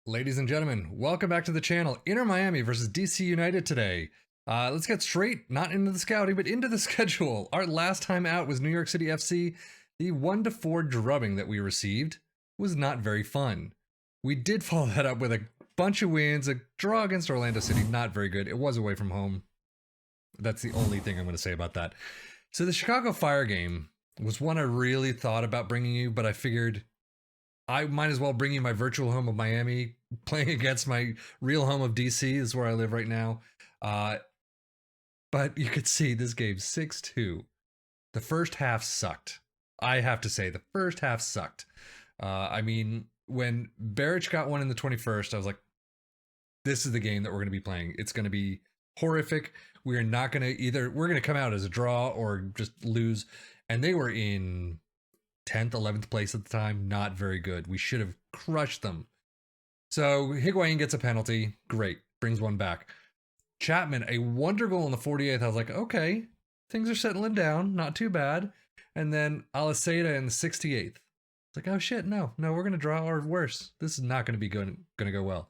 Ladies and gentlemen, welcome back to the channel. Inter Miami versus DC United today. Let's get straight, not into the scouting, but into the schedule. Our last time out was New York City FC. The 1-4 drubbing that we received was not very fun. We did follow that up with a bunch of wins, a draw against Orlando City, not very good. It was away from home. That's the only thing I'm going to say about that. So the Chicago Fire game was one I really thought about bringing you, but I figured I might as well bring you my virtual home of Miami, playing against my real home of DC. Is where I live right now. But you could see this game 6-2. The first half sucked. I have to say, the first half sucked. I mean, when Beric got one in the 21st, I was like, this is the game that we're going to be playing. It's going to be horrific. We are not going to we're going to come out as a draw or just lose. And they were in 10th, 11th place at the time. Not very good. We should have crushed them. So Higuain gets a penalty. Great. Brings one back. Chapman, a wonder goal in the 48th. I was like, okay, things are settling down. Not too bad. And then Aliseda in the 68th. It's like, oh shit, no, we're going to draw or worse. This is not going to be going to go well.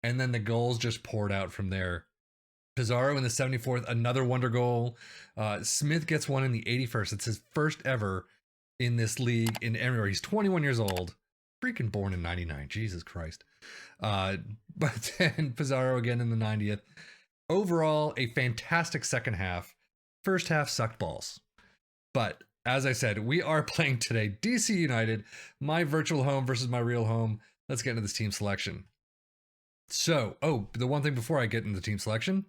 And then the goals just poured out from there. Pizarro in the 74th, another wonder goal. Smith gets one in the 81st. It's his first ever in this league in anywhere. He's 21 years old. Freaking born in 99. Jesus Christ. But then Pizarro again in the 90th. Overall, a fantastic second half. First half sucked balls. But as I said, we are playing today DC United, my virtual home versus my real home. Let's get into this team selection. So, the one thing before I get into the team selection,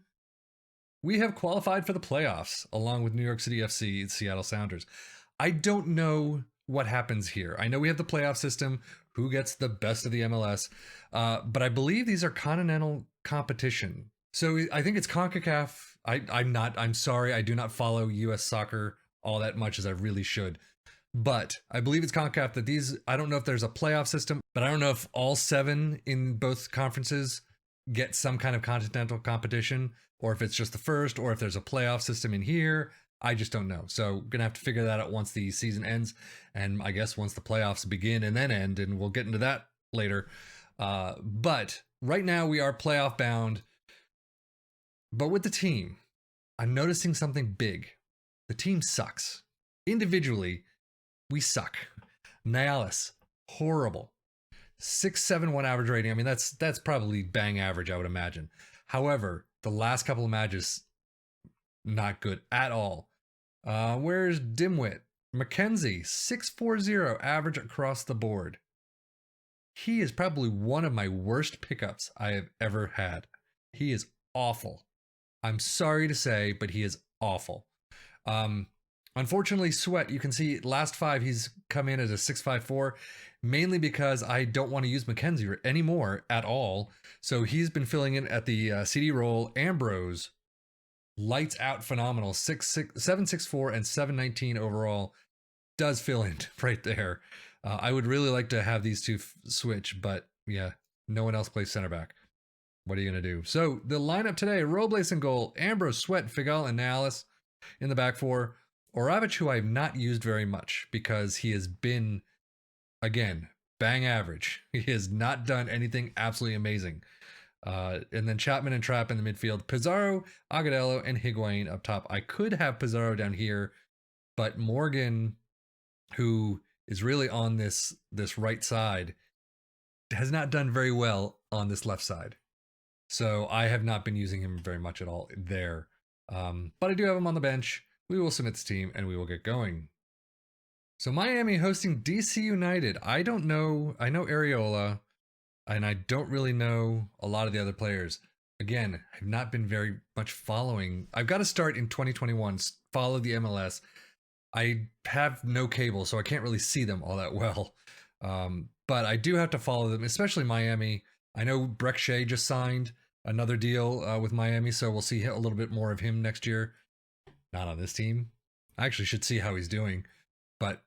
we have qualified for the playoffs along with New York City FC and Seattle Sounders. I don't know what happens here. I know we have the playoff system, who gets the best of the MLS, but I believe these are continental competition. So I think it's CONCACAF. I'm sorry, I do not follow US soccer all that much as I really should. But I believe it's CONCACAF that these, I don't know if there's a playoff system, but I don't know if all 7 in both conferences get some kind of continental competition, or if it's just the first, or if there's a playoff system in here. I just don't know. So gonna have to figure that out once the season ends, and I guess once the playoffs begin and then end, and we'll get into that later. But right now we are playoff bound. But with the team, I'm noticing something big. The team sucks. Individually, we suck. Nialis, horrible. 6.71 average rating. I mean, that's probably bang average, I would imagine. However, the last couple of matches, not good at all. Where's Dimwit? McKenzie, 6.40 average across the board. He is probably one of my worst pickups I have ever had. He is awful. I'm sorry to say, but he is awful. Unfortunately, Sweat, you can see last 5, he's come in as a 6.54, mainly because I don't want to use McKenzie anymore at all. So he's been filling in at the CD role. Ambrose, lights out phenomenal, 7.64 and 7.19 overall, does fill in right there. I would really like to have these two switch, but yeah, no one else plays center back. What are you going to do? So the lineup today, Robles in goal, Ambrose, Sweat, Figal, and Nialis in the back 4. Oravich, who I've not used very much because he has been, again, bang average. He has not done anything absolutely amazing. And then Chapman and Trapp in the midfield. Pizarro, Agudelo, and Higuain up top. I could have Pizarro down here, but Morgan, who is really on this right side, has not done very well on this left side. So I have not been using him very much at all there. But I do have him on the bench. We will submit this team and we will get going. So Miami hosting DC United. I don't know. I know Areola, and I don't really know a lot of the other players. Again, I've not been very much following. I've got to start in 2021, follow the MLS. I have no cable, so I can't really see them all that well. But I do have to follow them, especially Miami. I know Breck Shea just signed another deal with Miami, so we'll see a little bit more of him next year. Not on this team. I actually should see how he's doing. But,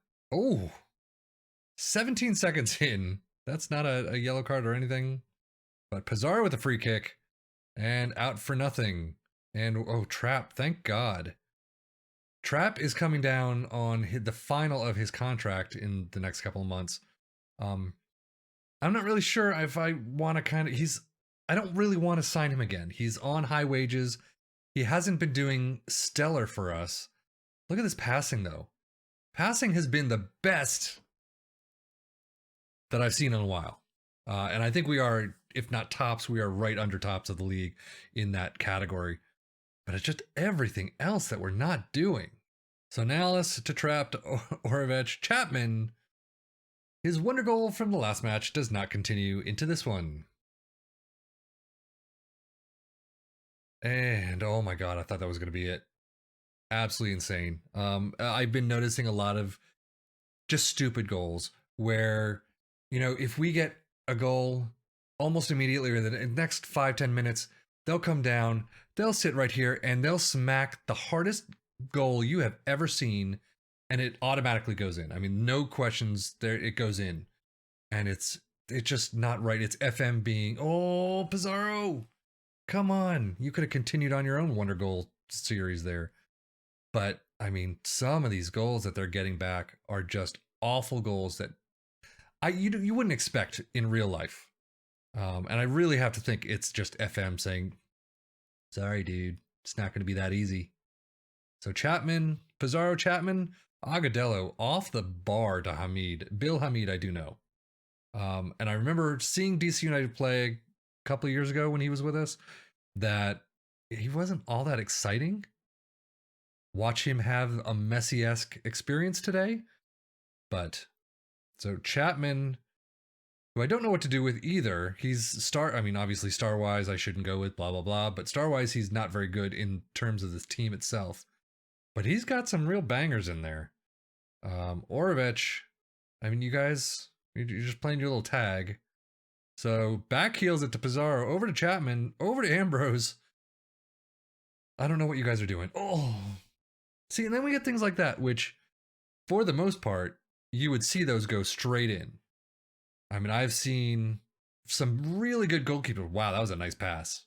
17 seconds in. That's not a yellow card or anything. But Pizarro with a free kick. And out for nothing. And, Trapp, thank God. Trapp is coming down on the final of his contract in the next couple of months. I'm not really sure if I want to I don't really want to sign him again. He's on high wages. He hasn't been doing stellar for us. Look at this passing, though. Passing has been the best that I've seen in a while. And I think we are, if not tops, we are right under tops of the league in that category. But it's just everything else that we're not doing. So Nalis to Trapped, Orovech, Chapman. His wonder goal from the last match does not continue into this one. And oh my god, I thought that was going to be it. Absolutely insane. I've been noticing a lot of just stupid goals where, you know, if we get a goal almost immediately or in the next 5-10 minutes, they'll come down, they'll sit right here, and they'll smack the hardest goal you have ever seen, and it automatically goes in. I mean, no questions there, it goes in. And it's just not right. It's FM being, oh, Pizarro, come on. You could have continued on your own wonder goal series there. But I mean, some of these goals that they're getting back are just awful goals that you wouldn't expect in real life. And I really have to think it's just FM saying, sorry, dude, it's not going to be that easy. So Chapman, Pizarro, Chapman, Agudelo off the bar to Hamid. Bill Hamid, I do know. And I remember seeing DC United play a couple of years ago when he was with us, that he wasn't all that exciting. Watch him have a Messi-esque experience today. But so Chapman, who I don't know what to do with either. He's obviously star-wise I shouldn't go with, blah, blah, blah. But star-wise, he's not very good in terms of this team itself. But he's got some real bangers in there. Orovech, I mean, you guys, you're just playing your little tag. So back heels it to Pizarro, over to Chapman, over to Ambrose. I don't know what you guys are doing. Oh, see, and then we get things like that, which for the most part, you would see those go straight in. I mean, I've seen some really good goalkeepers. Wow, that was a nice pass.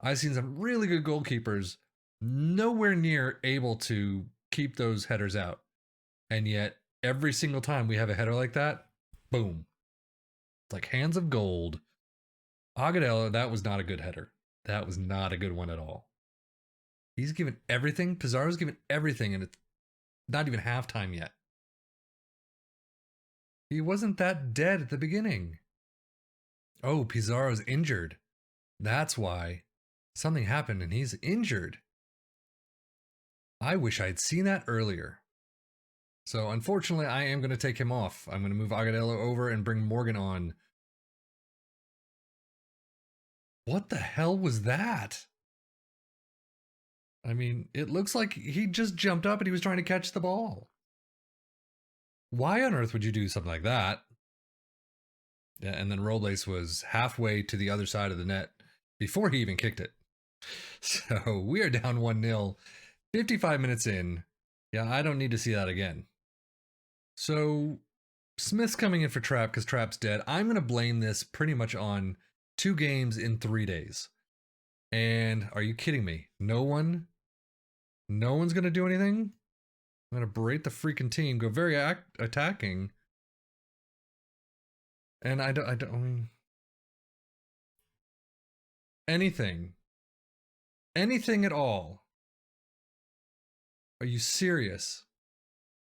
I've seen some really good goalkeepers nowhere near able to keep those headers out. And yet, every single time we have a header like that, boom. It's like hands of gold. Agudelo, that was not a good header. That was not a good one at all. He's given everything. Pizarro's given everything, and it's not even halftime yet. He wasn't that dead at the beginning. Oh, Pizarro's injured. That's why. Something happened and he's injured. I wish I'd seen that earlier. So unfortunately, I am going to take him off. I'm going to move Agudelo over and bring Morgan on. What the hell was that? I mean, it looks like he just jumped up and he was trying to catch the ball. Why on earth would you do something like that? Yeah, and then Robles was halfway to the other side of the net before he even kicked it. So we are down 1-0, 55 minutes in. Yeah, I don't need to see that again. So Smith's coming in for Trapp because Trapp's dead. I'm going to blame this pretty much on 2 games in 3 days. And are you kidding me? No one's going to do anything? I'm going to berate the freaking team, go very attacking. And I mean, anything at all. Are you serious?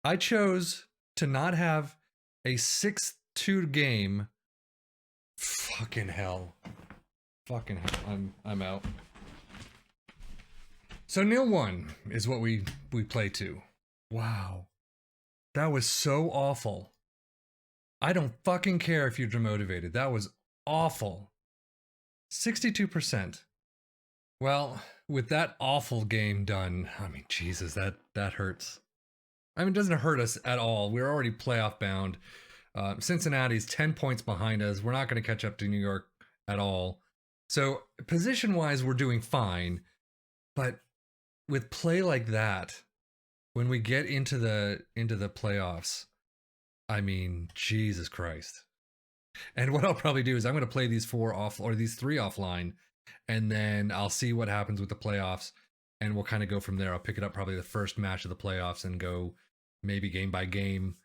I chose to not have a 6-2 game. Fucking hell. Fucking hell. I'm out. So 0-1 is what we play to. Wow. That was so awful. I don't fucking care if you're demotivated. That was awful. 62%. Well, with that awful game done, I mean, Jesus, that hurts. I mean, it doesn't hurt us at all. We're already playoff bound. Cincinnati's 10 points behind us. We're not going to catch up to New York at all. So position-wise, we're doing fine. But with play like that, when we get into the playoffs, I mean, Jesus Christ. And what I'll probably do is I'm going to play these 3 offline, and then I'll see what happens with the playoffs, and we'll kind of go from there. I'll pick it up probably the first match of the playoffs and go maybe game by game,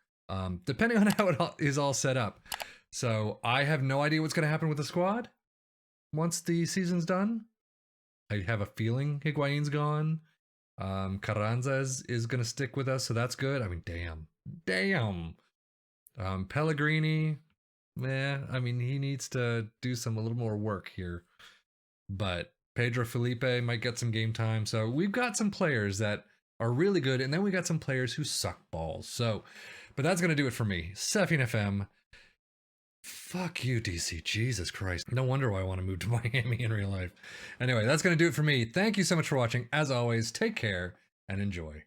depending on how it is all set up. So I have no idea what's going to happen with the squad once the season's done. I have a feeling Higuain's gone. Carranza is going to stick with us, so that's good. I mean, damn. Pellegrini, I mean, he needs to do a little more work here. But Pedro Felipe might get some game time. So we've got some players that are really good, and then we got some players who suck balls. So, but that's going to do it for me. Sefian FM. Fuck you, DC. Jesus Christ. No wonder why I want to move to Miami in real life. Anyway, that's going to do it for me. Thank you so much for watching. As always, take care and enjoy.